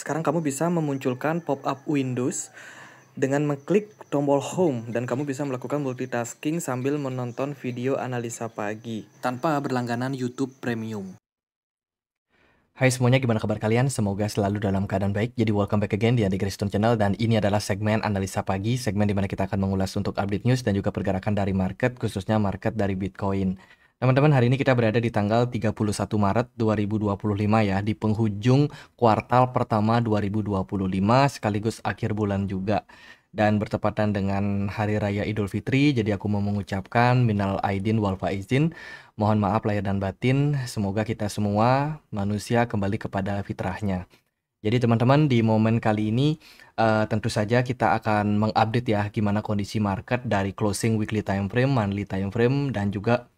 Sekarang kamu bisa memunculkan pop-up Windows dengan mengklik tombol Home dan kamu bisa melakukan multitasking sambil menonton video analisa pagi tanpa berlangganan YouTube Premium. Hai semuanya, gimana kabar kalian? Semoga selalu dalam keadaan baik. Jadi welcome back again di Andi Kriston Channel, dan ini adalah segmen analisa pagi, segmen di mana kita akan mengulas untuk update news dan juga pergerakan dari market, khususnya market dari Bitcoin. Teman-teman, hari ini kita berada di tanggal 31 Maret 2025 ya, di penghujung kuartal pertama 2025 sekaligus akhir bulan juga. Dan bertepatan dengan Hari Raya Idul Fitri, jadi aku mau mengucapkan minal aidin wal faizin. Mohon maaf lahir dan batin, semoga kita semua manusia kembali kepada fitrahnya. Jadi teman-teman, di momen kali ini tentu saja kita akan mengupdate ya gimana kondisi market dari closing weekly time frame, monthly time frame, dan juga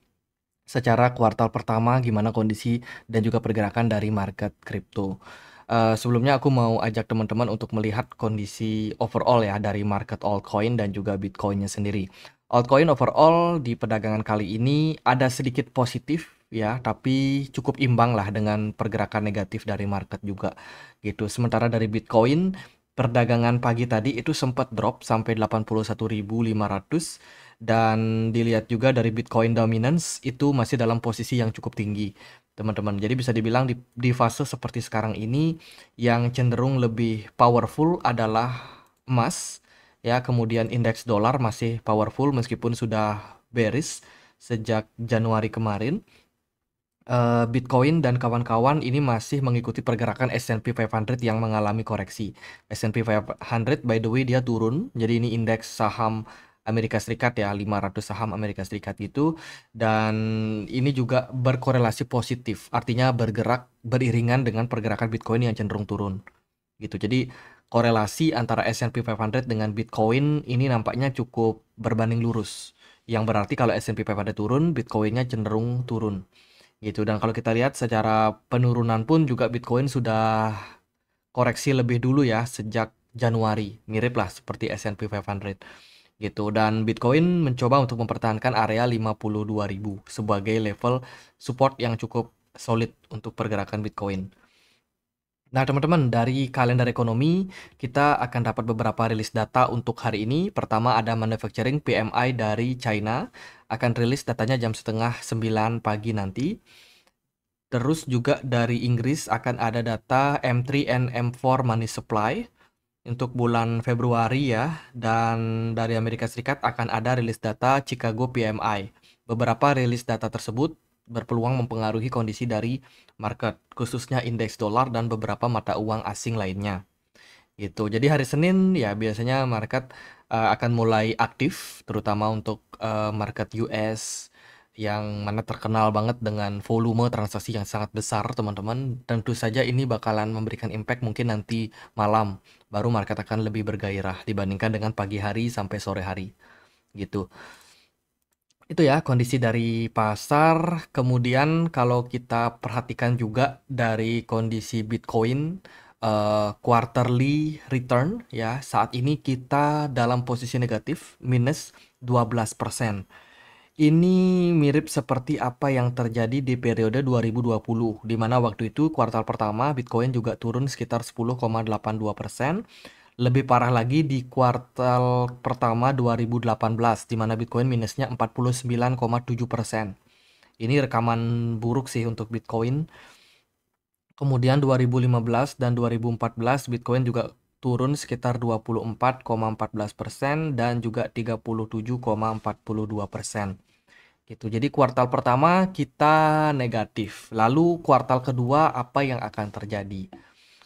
secara kuartal pertama gimana kondisi dan juga pergerakan dari market kripto. Sebelumnya aku mau ajak teman-teman untuk melihat kondisi overall ya dari market altcoin dan juga Bitcoinnya sendiri. Altcoin overall di perdagangan kali ini ada sedikit positif ya, tapi cukup imbang lah dengan pergerakan negatif dari market juga gitu. Sementara dari Bitcoin, perdagangan pagi tadi itu sempat drop sampai 81.500, dan dilihat juga dari Bitcoin dominance itu masih dalam posisi yang cukup tinggi, teman-teman. Jadi bisa dibilang di fase seperti sekarang ini yang cenderung lebih powerful adalah emas ya, kemudian indeks dolar masih powerful meskipun sudah bearish sejak Januari kemarin. Bitcoin dan kawan-kawan ini masih mengikuti pergerakan S&P 500 yang mengalami koreksi. S&P 500 by the way dia turun, jadi ini indeks saham Amerika Serikat ya, 500 saham Amerika Serikat itu, dan ini juga berkorelasi positif, artinya bergerak beriringan dengan pergerakan Bitcoin yang cenderung turun gitu. Jadi korelasi antara S&P 500 dengan Bitcoin ini nampaknya cukup berbanding lurus, yang berarti kalau S&P 500 turun, Bitcoinnya cenderung turun gitu. Dan kalau kita lihat secara penurunan pun juga Bitcoin sudah koreksi lebih dulu ya sejak Januari, mirip lah seperti S&P 500 gitu. Dan Bitcoin mencoba untuk mempertahankan area 52.000 sebagai level support yang cukup solid untuk pergerakan Bitcoin. Nah, teman-teman, dari kalender ekonomi, kita akan dapat beberapa rilis data untuk hari ini. Pertama, ada manufacturing PMI dari China, akan rilis datanya jam setengah 9 pagi nanti. Terus juga dari Inggris akan ada data M3 and M4 money supply untuk bulan Februari ya. Dan dari Amerika Serikat akan ada rilis data Chicago PMI. Beberapa rilis data tersebut berpeluang mempengaruhi kondisi dari market, khususnya indeks dolar dan beberapa mata uang asing lainnya. Gitu. Jadi hari Senin ya biasanya market akan mulai aktif, terutama untuk market US yang mana terkenal banget dengan volume transaksi yang sangat besar, teman-teman. Tentu saja ini bakalan memberikan impact mungkin nanti malam, baru market akan lebih bergairah dibandingkan dengan pagi hari sampai sore hari gitu. Itu ya kondisi dari pasar. Kemudian kalau kita perhatikan juga dari kondisi Bitcoin quarterly return ya, saat ini kita dalam posisi negatif minus 12%. Ini mirip seperti apa yang terjadi di periode 2020, di mana waktu itu kuartal pertama Bitcoin juga turun sekitar 10,82%. Lebih parah lagi di kuartal pertama 2018, di mana Bitcoin minusnya 49,7%. Ini rekaman buruk sih untuk Bitcoin. Kemudian 2015 dan 2014 Bitcoin juga turun sekitar 24,14% dan juga 37,42% gitu. Jadi kuartal pertama kita negatif. Lalu kuartal kedua apa yang akan terjadi?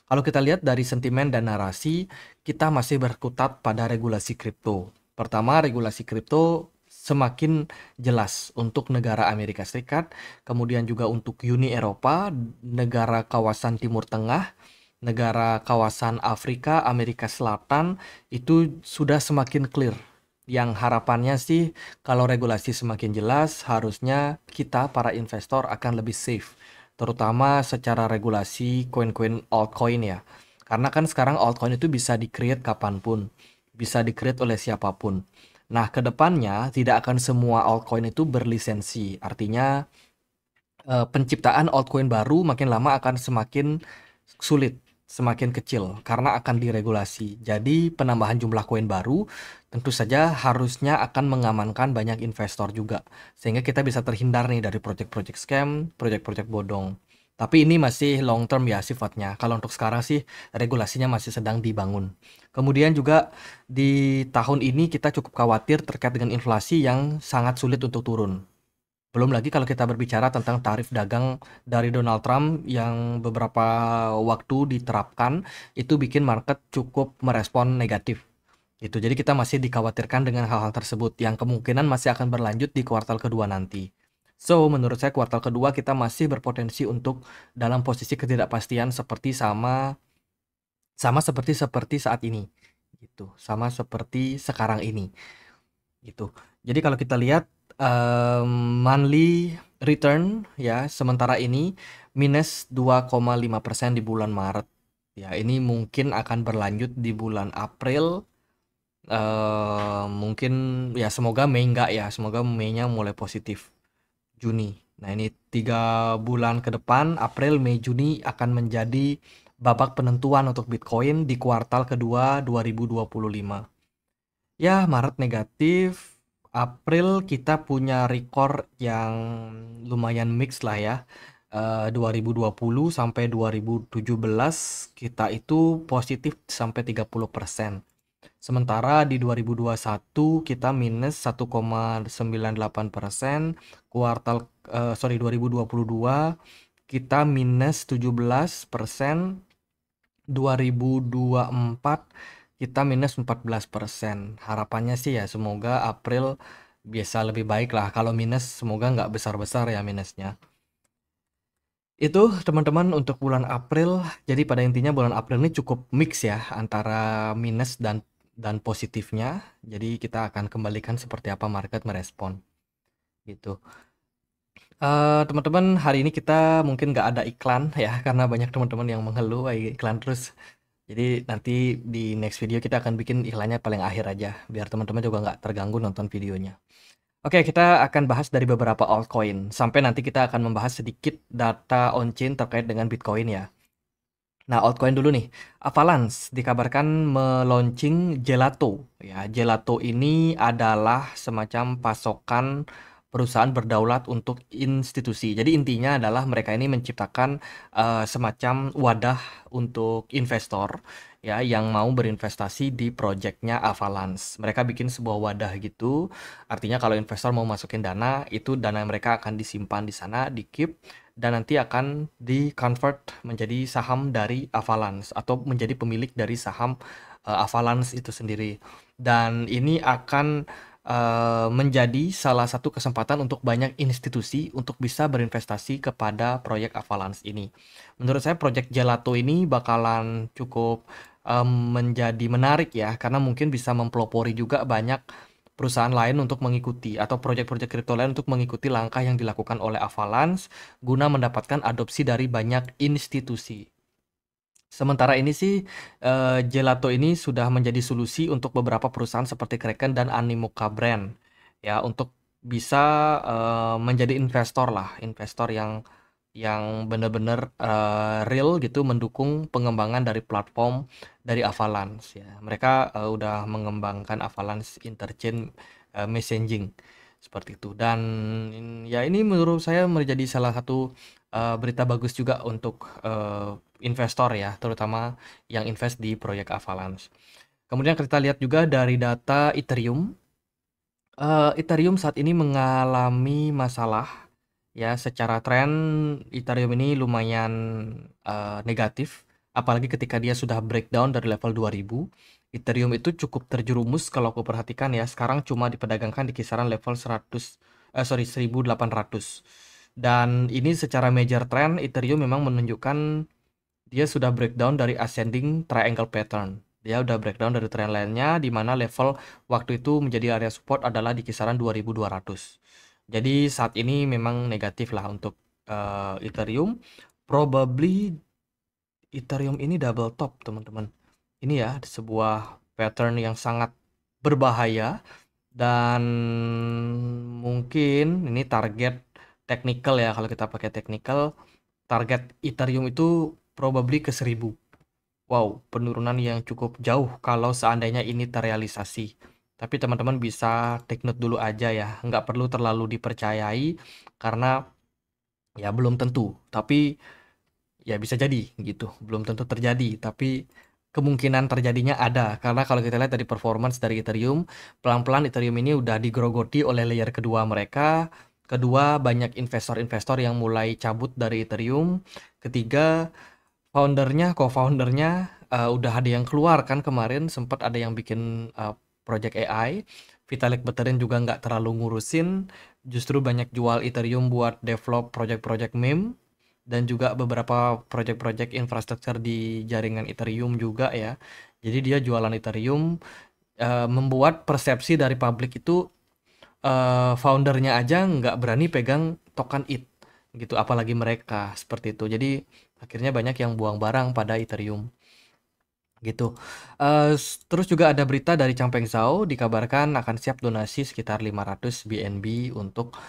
Kalau kita lihat dari sentimen dan narasi, kita masih berkutat pada regulasi kripto. Pertama, regulasi kripto semakin jelas untuk negara Amerika Serikat, kemudian juga untuk Uni Eropa, negara kawasan Timur Tengah, negara kawasan Afrika, Amerika Selatan, itu sudah semakin clear. Yang harapannya sih kalau regulasi semakin jelas, harusnya kita para investor akan lebih safe, terutama secara regulasi koin-koin altcoin ya. Karena kan sekarang altcoin itu bisa di-create kapanpun, bisa di-create oleh siapapun. Nah, kedepannya tidak akan semua altcoin itu berlisensi. Artinya penciptaan altcoin baru makin lama akan semakin sulit. semakin kecil karena akan diregulasi. Jadi penambahan jumlah koin baru tentu saja harusnya akan mengamankan banyak investor juga. Sehingga kita bisa terhindar nih dari project-project scam, project-project bodong. Tapi ini masih long term ya sifatnya. Kalau untuk sekarang sih regulasinya masih sedang dibangun. Kemudian juga di tahun ini kita cukup khawatir terkait dengan inflasi yang sangat sulit untuk turun. Belum lagi kalau kita berbicara tentang tarif dagang dari Donald Trump yang beberapa waktu diterapkan, itu bikin market cukup merespon negatif. Itu jadi kita masih dikhawatirkan dengan hal-hal tersebut yang kemungkinan masih akan berlanjut di kuartal kedua nanti. So, menurut saya kuartal kedua kita masih berpotensi untuk dalam posisi ketidakpastian seperti sama seperti saat ini. Gitu. Sama seperti sekarang ini. Gitu. Jadi kalau kita lihat monthly return ya sementara ini minus 2,5% di bulan Maret. Ya, ini mungkin akan berlanjut di bulan April. Mungkin ya semoga Mei enggak ya, semoga Mei-nya mulai positif. Juni. Nah, ini 3 bulan ke depan, April, Mei, Juni akan menjadi babak penentuan untuk Bitcoin di kuartal kedua 2025. Ya, Maret negatif, April kita punya record yang lumayan mix lah ya. 2020 sampai 2017 kita itu positif sampai 30%. Sementara di 2021 kita minus 1,98%, sorry 2022 kita minus 17%, 2024 kita minus 14%. Harapannya sih ya semoga April biasa lebih baik lah. Kalau minus semoga nggak besar-besar ya minusnya. Itu teman-teman untuk bulan April. Jadi pada intinya bulan April ini cukup mix ya antara minus dan positifnya. Jadi kita akan kembalikan seperti apa market merespon. Gitu. Teman-teman hari ini kita mungkin nggak ada iklan ya karena banyak teman-teman yang mengeluh iklan terus. Jadi nanti di next video kita akan bikin iklannya paling akhir aja biar teman-teman juga nggak terganggu nonton videonya. Oke, kita akan bahas dari beberapa altcoin. Sampai nanti kita akan membahas sedikit data on-chain terkait dengan Bitcoin ya. Nah, altcoin dulu nih. Avalanche dikabarkan meluncing Gelato. Ya, Gelato ini adalah semacam pasokan perusahaan berdaulat untuk institusi. Jadi intinya adalah mereka ini menciptakan semacam wadah untuk investor ya yang mau berinvestasi di projectnya Avalanche. Mereka bikin sebuah wadah gitu. Artinya kalau investor mau masukin dana, itu dana mereka akan disimpan di sana, di keep dan nanti akan di-convert menjadi saham dari Avalanche atau menjadi pemilik dari saham Avalanche itu sendiri. Dan ini akan menjadi salah satu kesempatan untuk banyak institusi untuk bisa berinvestasi kepada proyek Avalanche ini. Menurut saya proyek Gelato ini bakalan cukup menjadi menarik ya, karena mungkin bisa mempelopori juga banyak perusahaan lain untuk mengikuti atau proyek-proyek kripto lain untuk mengikuti langkah yang dilakukan oleh Avalanche guna mendapatkan adopsi dari banyak institusi. Sementara ini sih Gelato ini sudah menjadi solusi untuk beberapa perusahaan seperti Kraken dan Animoca Brand ya untuk bisa menjadi investor lah, investor yang benar-benar real gitu mendukung pengembangan dari platform dari Avalanche ya. Mereka udah mengembangkan Avalanche Interchain Messaging seperti itu. Dan ya ini menurut saya menjadi salah satu berita bagus juga untuk investor ya, terutama yang invest di proyek Avalanche. Kemudian kita lihat juga dari data Ethereum. Ethereum saat ini mengalami masalah ya, secara tren Ethereum ini lumayan negatif, apalagi ketika dia sudah breakdown dari level 2000. Ethereum itu cukup terjerumus kalau aku perhatikan ya, sekarang cuma diperdagangkan di kisaran level 1800. Dan ini secara major trend Ethereum memang menunjukkan dia sudah breakdown dari ascending triangle pattern. Dia udah breakdown dari trend lainnya di mana level waktu itu menjadi area support adalah di kisaran 2200. Jadi saat ini memang negatif lah untuk Ethereum. Probably Ethereum ini double top, teman-teman. Ini ya sebuah pattern yang sangat berbahaya dan mungkin ini target technical ya, kalau kita pakai technical target Ethereum itu probably ke 1000. Wow, penurunan yang cukup jauh kalau seandainya ini terrealisasi. Tapi teman-teman bisa take note dulu aja ya, nggak perlu terlalu dipercayai karena ya belum tentu. Tapi ya bisa jadi gitu, belum tentu terjadi, tapi kemungkinan terjadinya ada. Karena kalau kita lihat dari performance dari Ethereum, pelan-pelan Ethereum ini udah digerogoti oleh layer kedua mereka. Kedua, banyak investor-investor yang mulai cabut dari Ethereum. Ketiga, co-foundernya udah ada yang keluar kan kemarin, sempat ada yang bikin project AI. Vitalik Buterin juga nggak terlalu ngurusin, justru banyak jual Ethereum buat develop project-project meme dan juga beberapa project-project infrastruktur di jaringan Ethereum juga ya. Jadi dia jualan Ethereum, membuat persepsi dari publik itu foundernya aja nggak berani pegang token ETH gitu, apalagi mereka seperti itu. Jadi akhirnya banyak yang buang barang pada Ethereum gitu. Terus juga ada berita dari Changpeng Zhao dikabarkan akan siap donasi sekitar 500 BNB untuk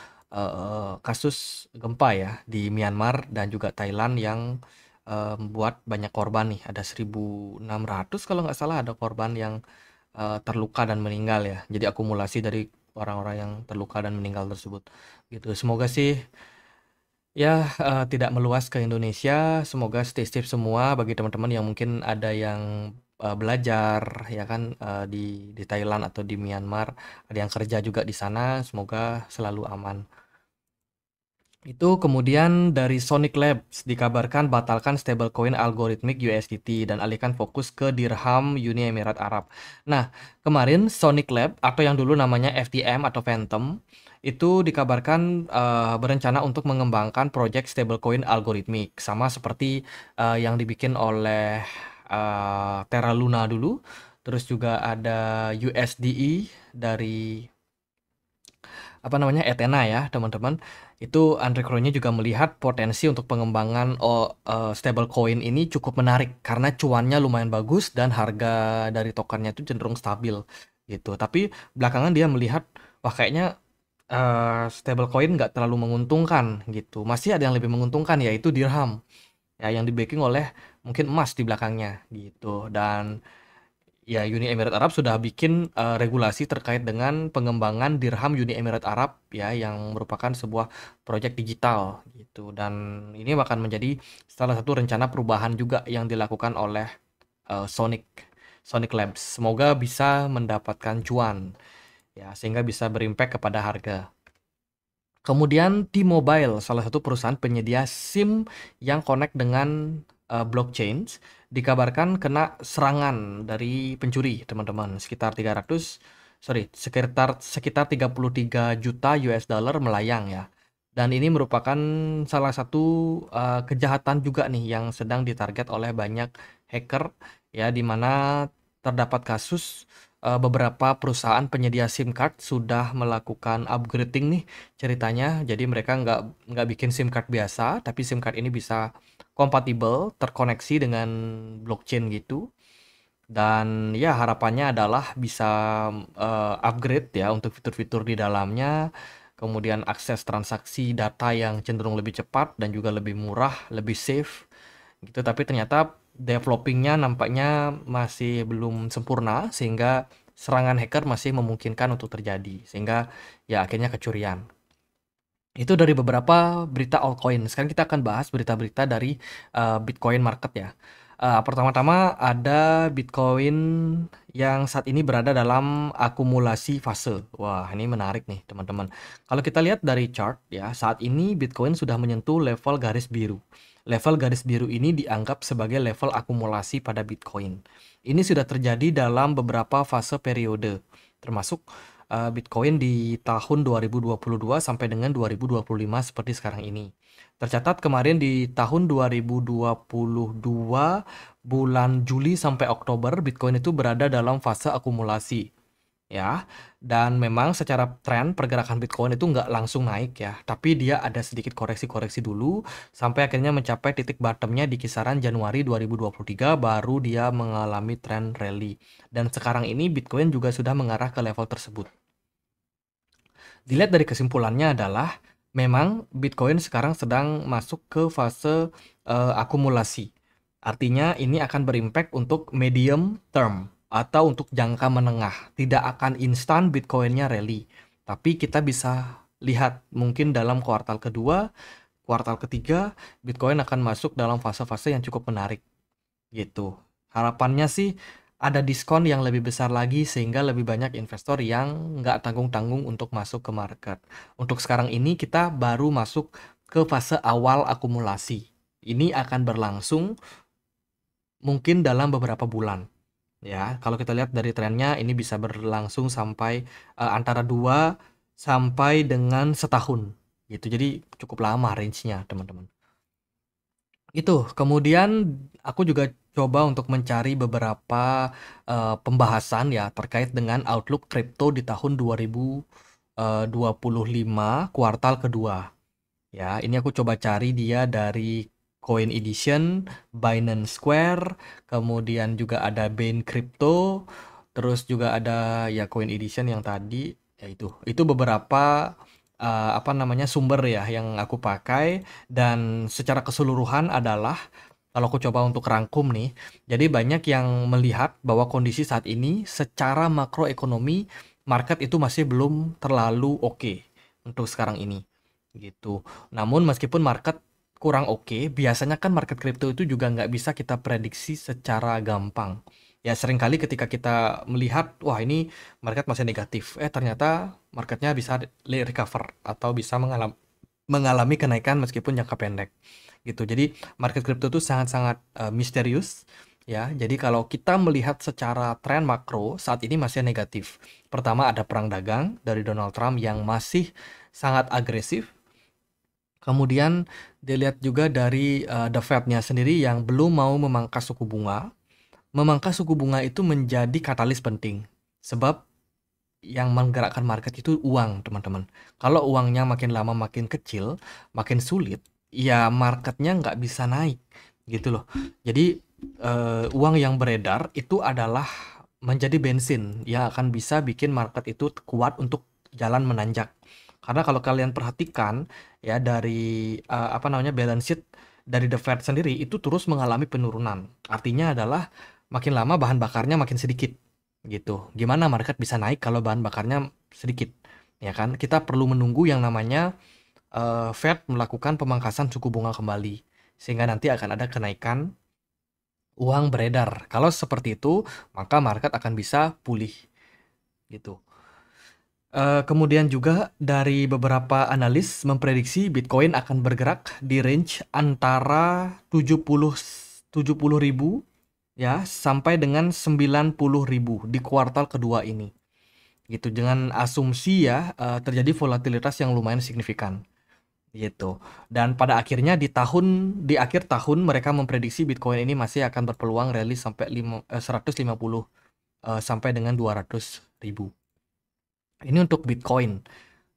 kasus gempa ya di Myanmar dan juga Thailand yang membuat banyak korban nih. Ada 1.600 kalau nggak salah ada korban yang terluka dan meninggal ya. Jadi akumulasi dari orang-orang yang terluka dan meninggal tersebut gitu. Semoga sih ya, tidak meluas ke Indonesia, semoga stay safe semua bagi teman-teman yang mungkin ada yang, belajar ya kan, di Thailand atau di Myanmar, ada yang kerja juga di sana, semoga selalu aman. Itu kemudian dari Sonic Labs dikabarkan batalkan stablecoin algoritmik USDT dan alihkan fokus ke dirham Uni Emirat Arab. Nah, kemarin Sonic Lab atau yang dulu namanya FTM atau Phantom itu dikabarkan berencana untuk mengembangkan project stablecoin algoritmik sama seperti yang dibikin oleh Terra Luna dulu. Terus juga ada USDE dari apa namanya Ethena ya teman-teman. Itu Andre Cronje juga melihat potensi untuk pengembangan stablecoin ini cukup menarik karena cuannya lumayan bagus dan harga dari tokennya itu cenderung stabil gitu. Tapi belakangan dia melihat wah kayaknya stablecoin nggak terlalu menguntungkan gitu. Masih ada yang lebih menguntungkan yaitu dirham ya yang di backing oleh mungkin emas di belakangnya gitu. Dan ya, Uni Emirat Arab sudah bikin regulasi terkait dengan pengembangan dirham Uni Emirat Arab ya yang merupakan sebuah proyek digital gitu dan ini akan menjadi salah satu rencana perubahan juga yang dilakukan oleh Sonic Labs. Semoga bisa mendapatkan cuan ya sehingga bisa berimpact kepada harga. Kemudian T-Mobile, salah satu perusahaan penyedia SIM yang connect dengan blockchain, dikabarkan kena serangan dari pencuri, teman-teman. Sekitar 33 juta US dollar melayang ya. Dan ini merupakan salah satu kejahatan juga nih yang sedang ditarget oleh banyak hacker ya di mana terdapat kasus beberapa perusahaan penyedia SIM card sudah melakukan upgrading nih ceritanya. Jadi mereka nggak bikin SIM card biasa, tapi SIM card ini bisa kompatibel, terkoneksi dengan blockchain gitu. Dan ya harapannya adalah bisa upgrade ya untuk fitur-fitur di dalamnya, kemudian akses transaksi data yang cenderung lebih cepat dan juga lebih murah, lebih safe gitu. Tapi ternyata developingnya nampaknya masih belum sempurna sehingga serangan hacker masih memungkinkan untuk terjadi sehingga ya akhirnya kecurian. Itu dari beberapa berita altcoin. Sekarang kita akan bahas berita-berita dari Bitcoin market ya. Pertama-tama ada Bitcoin yang saat ini berada dalam akumulasi fase. Wah, ini menarik nih teman-teman. Kalau kita lihat dari chart ya, saat ini Bitcoin sudah menyentuh level garis biru. Level garis biru ini dianggap sebagai level akumulasi pada Bitcoin. Ini sudah terjadi dalam beberapa fase periode, termasuk Bitcoin di tahun 2022 sampai dengan 2025 seperti sekarang ini. Tercatat kemarin di tahun 2022 bulan Juli sampai Oktober Bitcoin itu berada dalam fase akumulasi ya. Dan memang secara tren pergerakan Bitcoin itu nggak langsung naik ya, tapi dia ada sedikit koreksi-koreksi dulu sampai akhirnya mencapai titik bottomnya di kisaran Januari 2023 baru dia mengalami tren rally. Dan sekarang ini Bitcoin juga sudah mengarah ke level tersebut. Dilihat dari kesimpulannya adalah memang Bitcoin sekarang sedang masuk ke fase akumulasi. Artinya ini akan berimpact untuk medium term atau untuk jangka menengah. Tidak akan instan Bitcoin-nya rally. Tapi kita bisa lihat mungkin dalam kuartal kedua, kuartal ketiga, Bitcoin akan masuk dalam fase-fase yang cukup menarik. Gitu. Harapannya sih ada diskon yang lebih besar lagi sehingga lebih banyak investor yang nggak tanggung-tanggung untuk masuk ke market. Untuk sekarang ini kita baru masuk ke fase awal akumulasi. Ini akan berlangsung mungkin dalam beberapa bulan. Ya, kalau kita lihat dari trennya ini bisa berlangsung sampai antara 2 sampai dengan setahun gitu. Jadi cukup lama range-nya, teman-teman. Itu, kemudian aku juga coba untuk mencari beberapa pembahasan ya terkait dengan outlook kripto di tahun 2025 kuartal kedua. Ya, ini aku coba cari dia dari Coin Edition, Binance Square, kemudian juga ada Bain Crypto, terus juga ada ya Coin Edition yang tadi, ya itu beberapa apa namanya sumber ya yang aku pakai, dan secara keseluruhan adalah kalau aku coba untuk rangkum nih, jadi banyak yang melihat bahwa kondisi saat ini secara makroekonomi market itu masih belum terlalu oke untuk sekarang ini gitu. Namun meskipun market kurang oke, biasanya kan market kripto itu juga nggak bisa kita prediksi secara gampang. Ya seringkali ketika kita melihat, wah ini market masih negatif, ternyata marketnya bisa recover atau bisa mengalami kenaikan meskipun jangka pendek gitu. Jadi market kripto itu sangat-sangat misterius ya. Jadi kalau kita melihat secara tren makro saat ini masih negatif. Pertama ada perang dagang dari Donald Trump yang masih sangat agresif. Kemudian dilihat juga dari The Fed-nya sendiri yang belum mau memangkas suku bunga. Memangkas suku bunga itu menjadi katalis penting. Sebab yang menggerakkan market itu uang, teman-teman. Kalau uangnya makin lama makin kecil, makin sulit, ya marketnya nggak bisa naik, gitu loh. Jadi uang yang beredar itu adalah menjadi bensin yang akan bisa bikin market itu kuat untuk jalan menanjak. Karena kalau kalian perhatikan ya dari apa namanya balance sheet dari The Fed sendiri itu terus mengalami penurunan. Artinya adalah makin lama bahan bakarnya makin sedikit gitu. Gimana market bisa naik kalau bahan bakarnya sedikit? Ya kan? Kita perlu menunggu yang namanya Fed melakukan pemangkasan suku bunga kembali sehingga nanti akan ada kenaikan uang beredar. Kalau seperti itu, maka market akan bisa pulih gitu. Kemudian juga dari beberapa analis memprediksi Bitcoin akan bergerak di range antara 70 ribu ya sampai dengan 90 ribu di kuartal kedua ini. Gitu dengan asumsi ya terjadi volatilitas yang lumayan signifikan gitu. Dan pada akhirnya di akhir tahun mereka memprediksi Bitcoin ini masih akan berpeluang rally sampai 150 sampai dengan 200 ribu. Ini untuk Bitcoin.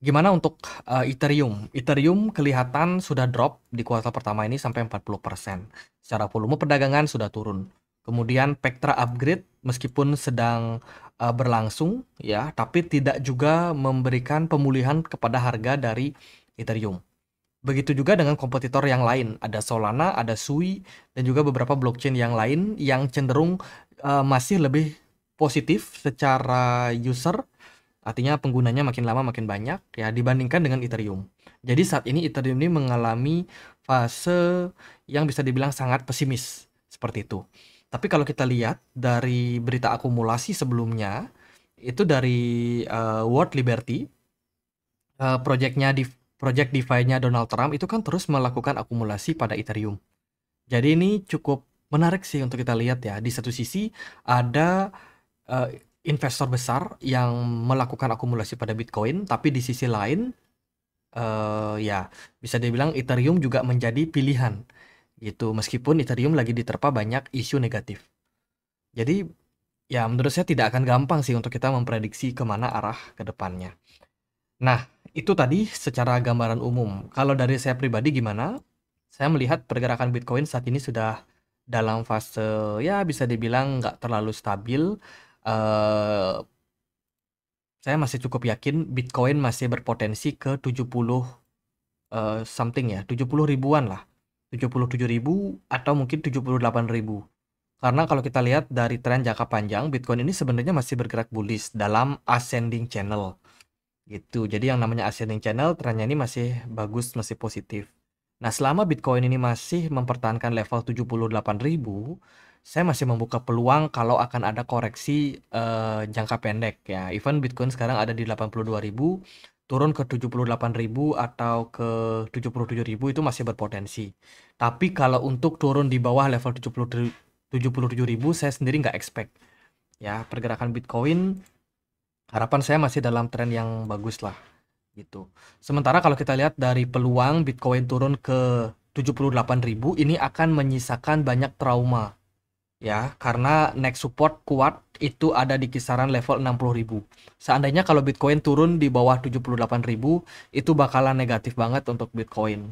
Gimana untuk Ethereum? Ethereum kelihatan sudah drop di kuartal pertama ini sampai 40%. Secara volume perdagangan sudah turun. Kemudian Pectra upgrade meskipun sedang berlangsung ya, tapi tidak juga memberikan pemulihan kepada harga dari Ethereum. Begitu juga dengan kompetitor yang lain, ada Solana, ada Sui, dan juga beberapa blockchain yang lain yang cenderung masih lebih positif secara user. Artinya penggunanya makin lama makin banyak ya dibandingkan dengan Ethereum. Jadi saat ini Ethereum ini mengalami fase yang bisa dibilang sangat pesimis seperti itu. Tapi kalau kita lihat dari berita akumulasi sebelumnya itu dari World Liberty, project DeFi-nya Donald Trump itu kan terus melakukan akumulasi pada Ethereum. Jadi ini cukup menarik sih untuk kita lihat ya. Di satu sisi ada investor besar yang melakukan akumulasi pada Bitcoin, tapi di sisi lain ya bisa dibilang Ethereum juga menjadi pilihan gitu. Meskipun Ethereum lagi diterpa banyak isu negatif. Jadi ya menurut saya tidak akan gampang sih untuk kita memprediksi kemana arah ke depannya. Nah, itu tadi secara gambaran umum. Kalau dari saya pribadi gimana? Saya melihat pergerakan Bitcoin saat ini sudah dalam fase ya bisa dibilang nggak terlalu stabil. Saya masih cukup yakin Bitcoin masih berpotensi ke 70 something ya, 70 ribuan lah. 77.000 atau mungkin 78.000. Karena kalau kita lihat dari tren jangka panjang, Bitcoin ini sebenarnya masih bergerak bullish dalam ascending channel gitu. Jadi yang namanya ascending channel, trennya ini masih bagus, masih positif. Nah, selama Bitcoin ini masih mempertahankan level 78.000, saya masih membuka peluang kalau akan ada koreksi jangka pendek ya. Even Bitcoin sekarang ada di 82.000, turun ke 78.000 atau ke 77.000 itu masih berpotensi. Tapi kalau untuk turun di bawah level 77.000, saya sendiri nggak expect. Ya, pergerakan Bitcoin harapan saya masih dalam tren yang bagus lah gitu. Sementara kalau kita lihat dari peluang Bitcoin turun ke 78.000, ini akan menyisakan banyak trauma ya, karena next support kuat itu ada di kisaran level 60.000. Seandainya kalau Bitcoin turun di bawah 78.000, itu bakalan negatif banget untuk Bitcoin.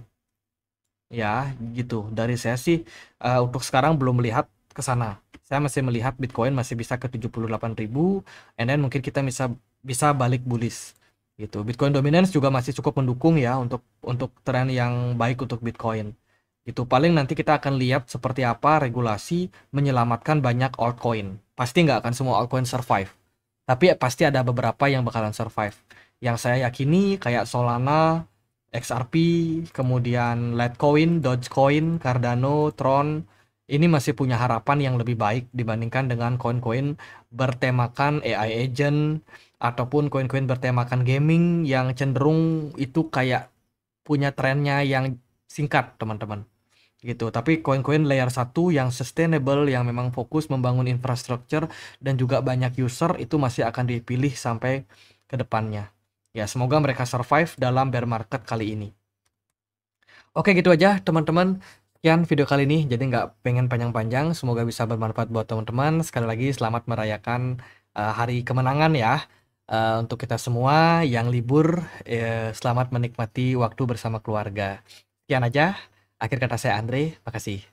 Ya, gitu. Dari saya sih untuk sekarang belum melihat ke sana. Saya masih melihat Bitcoin masih bisa ke 78.000, and then mungkin kita bisa balik bullish gitu. Bitcoin dominance juga masih cukup mendukung ya untuk tren yang baik untuk Bitcoin. Itu paling nanti kita akan lihat seperti apa regulasi menyelamatkan banyak altcoin. Pasti nggak akan semua altcoin survive, tapi pasti ada beberapa yang bakalan survive. Yang saya yakini kayak Solana, XRP, kemudian Litecoin, Dogecoin, Cardano, Tron, ini masih punya harapan yang lebih baik dibandingkan dengan koin-koin bertemakan AI agent ataupun koin-koin bertemakan gaming yang cenderung itu kayak punya trennya yang singkat, teman-teman. Gitu. Tapi koin-koin layer 1 yang sustainable, yang memang fokus membangun infrastruktur dan juga banyak user, itu masih akan dipilih sampai ke depannya. Ya, semoga mereka survive dalam bear market kali ini. Oke, gitu aja teman-teman. Sekian video kali ini, jadi nggak pengen panjang-panjang. Semoga bisa bermanfaat buat teman-teman. Sekali lagi selamat merayakan hari kemenangan ya. Untuk kita semua yang libur, selamat menikmati waktu bersama keluarga. Sekian aja. Akhir kata saya Andre, makasih.